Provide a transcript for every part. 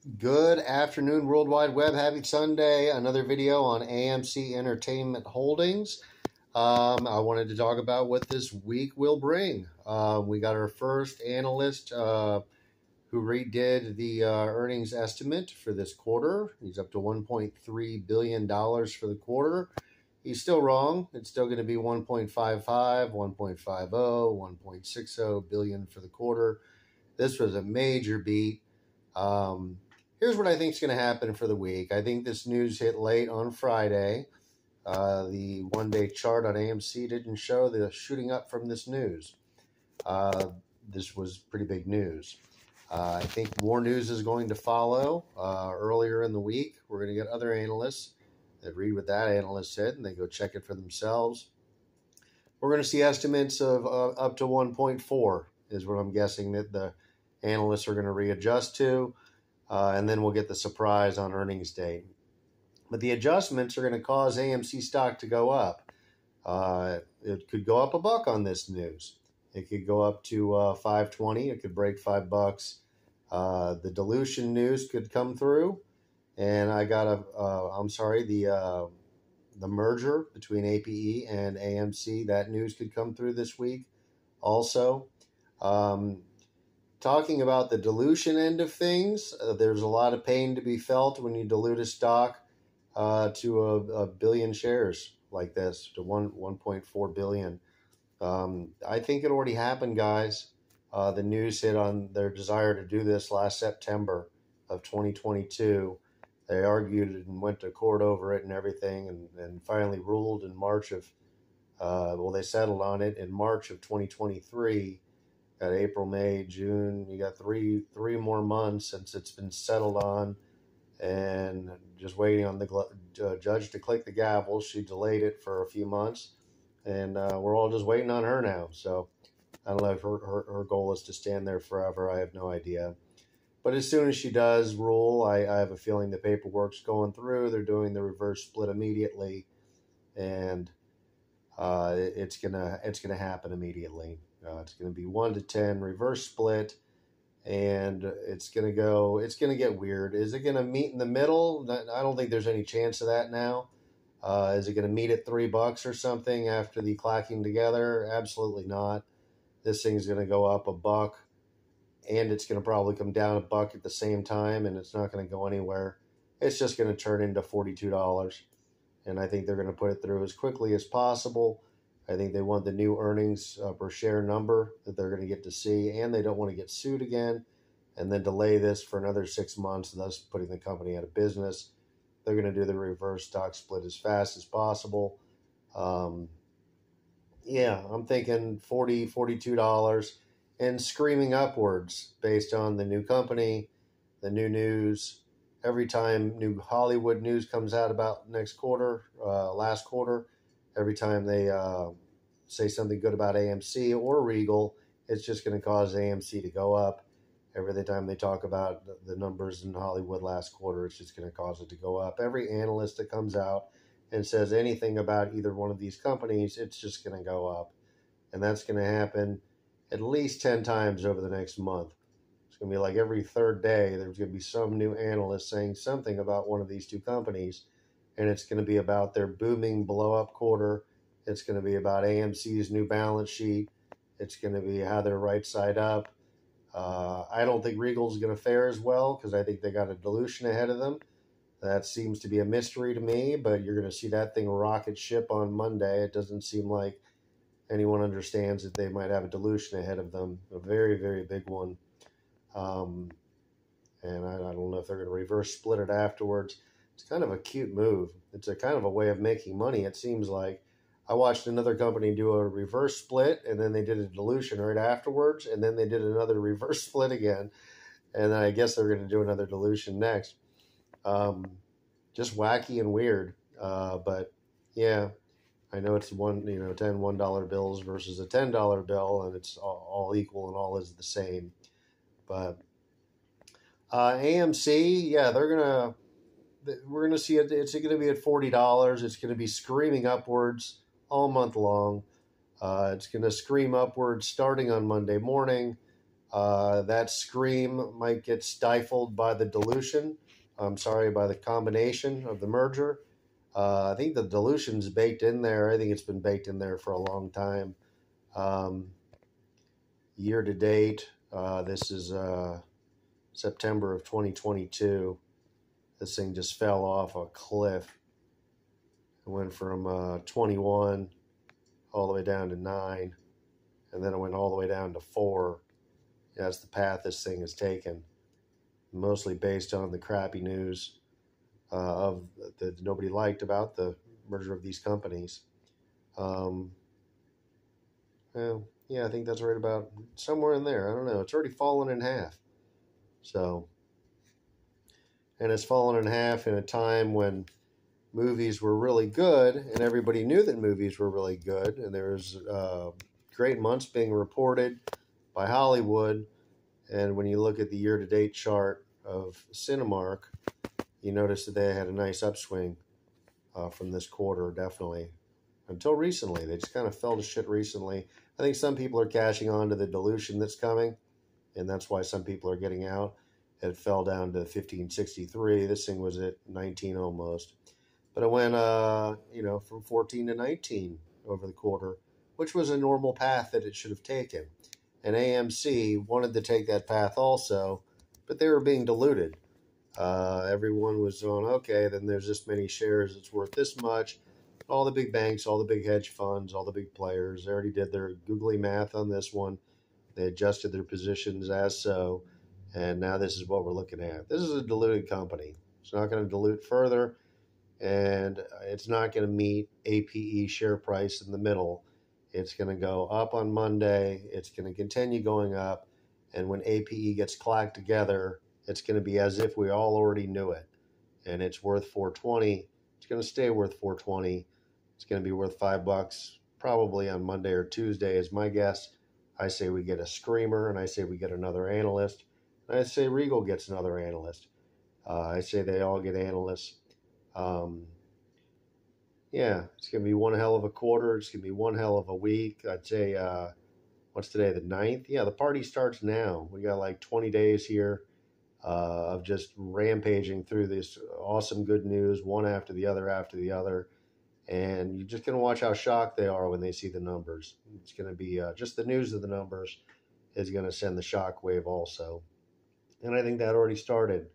Good afternoon, World Wide Web. Happy Sunday. Another video on AMC Entertainment Holdings. I wanted to talk about what this week will bring. We got our first analyst who redid the earnings estimate for this quarter. He's up to $1.3 billion for the quarter. He's still wrong. It's still going to be 1.55, 1.50, 1.60 billion for the quarter. This was a major beat. Here's what I think is going to happen for the week. I think this news hit late on Friday. The one-day chart on AMC didn't show the shooting up from this news. This was pretty big news. I think more news is going to follow earlier in the week. We're going to get other analysts that read what that analyst said, and they go check it for themselves. We're going to see estimates of up to 1.4 is what I'm guessing that the analysts are going to readjust to. And then we'll get the surprise on earnings day. But the adjustments are going to cause AMC stock to go up. It could go up $1 on this news. It could go up to $5.20. It could break $5. The dilution news could come through, and I got the merger between APE and AMC. That news could come through this week, also. Talking about the dilution end of things, there's a lot of pain to be felt when you dilute a stock to a billion shares like this, to 1.4 billion. I think it already happened, guys. The news hit on their desire to do this last September of 2022. They argued and went to court over it and everything, and finally ruled in March of, they settled on it in March of 2023. Got April, May, June. You got three more months since it's been settled on, and just waiting on the judge to click the gavel. She delayed it for a few months, and we're all just waiting on her now. So I don't know if her goal is to stand there forever. I have no idea. But as soon as she does rule, I have a feeling the paperwork's going through. They're doing the reverse split immediately, and it's gonna happen immediately. It's going to be 1 to 10 reverse split, and it's going to get weird. Is it going to meet in the middle? I don't think there's any chance of that now. Is it going to meet at $3 or something after the clacking together? Absolutely not. This thing's going to go up $1, and it's going to probably come down $1 at the same time, and it's not going to go anywhere. It's just going to turn into $42, and I think they're going to put it through as quickly as possible. I think they want the new earnings per share number that they're going to get to see, and they don't want to get sued again and then delay this for another 6 months, thus putting the company out of business. They're going to do the reverse stock split as fast as possible. I'm thinking $40, $42 and screaming upwards based on the new company, the new news. Every time new Hollywood news comes out about next quarter, last quarter, every time they say something good about AMC or Regal, it's just going to cause AMC to go up. Every time they talk about the numbers in Hollywood last quarter, it's just going to cause it to go up. Every analyst that comes out and says anything about either one of these companies, it's just going to go up. And that's going to happen at least 10 times over the next month. It's going to be like every third day, there's going to be some new analyst saying something about one of these two companies. And it's going to be about their booming blow-up quarter. It's going to be about AMC's new balance sheet. It's going to be how they're right side up. I don't think Regal's going to fare as well because I think they got a dilution ahead of them. That seems to be a mystery to me, but you're going to see that thing rocket ship on Monday. It doesn't seem like anyone understands that they might have a dilution ahead of them, a very, very big one. And I don't know if they're going to reverse split it afterwards. It's kind of a cute move. It's a kind of a way of making money, it seems like. I watched another company do a reverse split, and then they did a dilution right afterwards, and then they did another reverse split again, and I guess they're going to do another dilution next. Just wacky and weird. But yeah, I know it's 10 $1 bills versus a $10 bill, and it's all equal and all is the same. But AMC, yeah, we're going to see it. It's going to be at $40. It's going to be screaming upwards all month long. It's going to scream upwards starting on Monday morning. That scream might get stifled by the dilution. I'm sorry, by the combination of the merger. I think the dilution's baked in there. I think it's been baked in there for a long time. Um, Year to date, this is September of 2022. This thing just fell off a cliff. It went from 21 all the way down to 9, and then it went all the way down to 4. That's the path this thing has taken, mostly based on the crappy news of that nobody liked about the merger of these companies. Well, yeah, I think that's right about somewhere in there. I don't know. It's already fallen in half. So, and it's fallen in half in a time when movies were really good, and everybody knew that movies were really good, and there was great months being reported by Hollywood. And when you look at the year-to-date chart of Cinemark, you notice that they had a nice upswing from this quarter, definitely. Until recently, they just kind of fell to shit recently. I think some people are cashing on to the dilution that's coming, and that's why some people are getting out. It fell down to 1563. This thing was at 19 almost. But it went, from 14 to 19 over the quarter, which was a normal path that it should have taken. And AMC wanted to take that path also, but they were being diluted. Everyone was on, okay, then there's this many shares, it's worth this much. All the big banks, all the big hedge funds, all the big players, they already did their googly math on this one. They adjusted their positions as so, and now this is what we're looking at. This is a diluted company. It's not going to dilute further, and it's not going to meet APE share price in the middle. It's going to go up on Monday. It's going to continue going up, and when APE gets clacked together, it's going to be as if we all already knew it, and it's worth 420. It's going to stay worth 420. It's going to be worth $5 probably on Monday or Tuesday is my guess. I say we get a screamer, and I say we get another analyst, and I say Regal gets another analyst. I say they all get analysts. Yeah, it's going to be one hell of a quarter. It's going to be one hell of a week. I'd say, what's today, the 9th? Yeah, the party starts now. We got like 20 days here of just rampaging through this awesome good news, one after the other after the other. And you're just going to watch how shocked they are when they see the numbers. It's going to be just the news of the numbers is going to send the shock wave also. And I think that already started.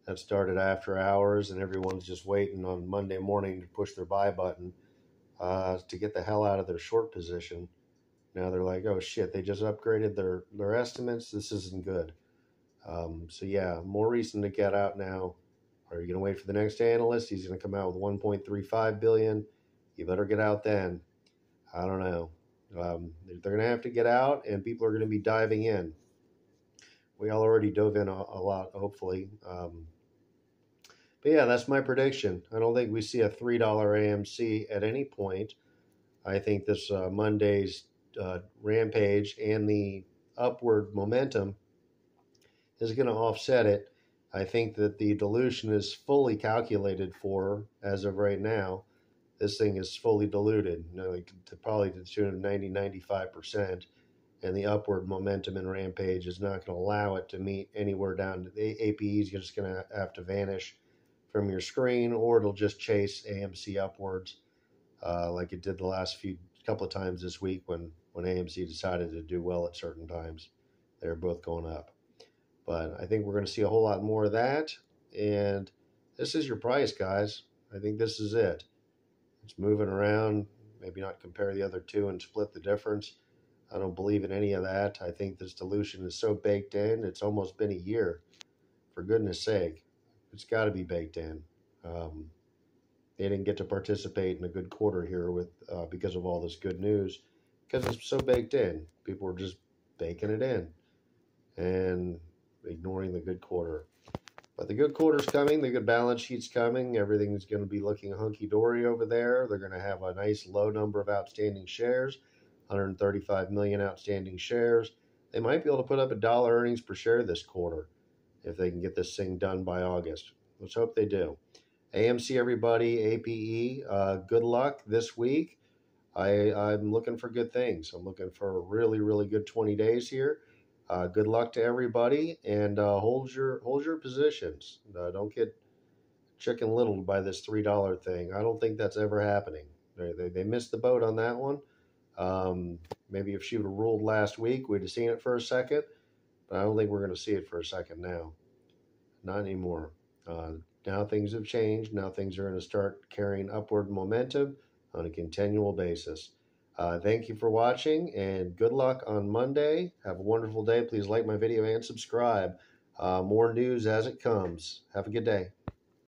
That started after hours, and everyone's just waiting on Monday morning to push their buy button to get the hell out of their short position. Now they're like, oh shit, they just upgraded their estimates. This isn't good. So yeah, more reason to get out now. Are you going to wait for the next analyst? He's going to come out with 1.35 billion. You better get out then. I don't know. They're going to have to get out, and people are going to be diving in. We all already dove in a lot, hopefully. But yeah, that's my prediction. I don't think we see a $3 AMC at any point. I think this Monday's rampage and the upward momentum is going to offset it. I think that the dilution is fully calculated for as of right now. This thing is fully diluted, probably to the tune of 90-95%. And the upward momentum and rampage is not going to allow it to meet anywhere down to the APE is just going to have to vanish from your screen, or it'll just chase AMC upwards like it did the last couple of times this week when AMC decided to do well at certain times. They were both going up. But I think we're going to see a whole lot more of that. And this is your price, guys. I think this is it. It's moving around. Maybe not compare the other two and split the difference. I don't believe in any of that. I think this dilution is so baked in, it's almost been a year. For goodness sake, it's got to be baked in. They didn't get to participate in a good quarter here because of all this good news, because it's so baked in. People were just baking it in and ignoring the good quarter. But the good quarter's coming. The good balance sheet's coming. Everything's going to be looking hunky-dory over there. They're going to have a nice low number of outstanding shares, 135 million outstanding shares. They might be able to put up $1 earnings per share this quarter if they can get this thing done by August. Let's hope they do. AMC, everybody, APE, good luck this week. I'm looking for good things. I'm looking for a really, really good 20 days here. Good luck to everybody, and hold your positions. Don't get chicken little by this $3 thing. I don't think that's ever happening. They missed the boat on that one. Maybe if she would have ruled last week, we'd have seen it for a second, but I don't think we're going to see it for a second now. Not anymore. Now things have changed. Now things are going to start carrying upward momentum on a continual basis. Thank you for watching, and good luck on Monday. Have a wonderful day. Please like my video and subscribe. More news as it comes. Have a good day.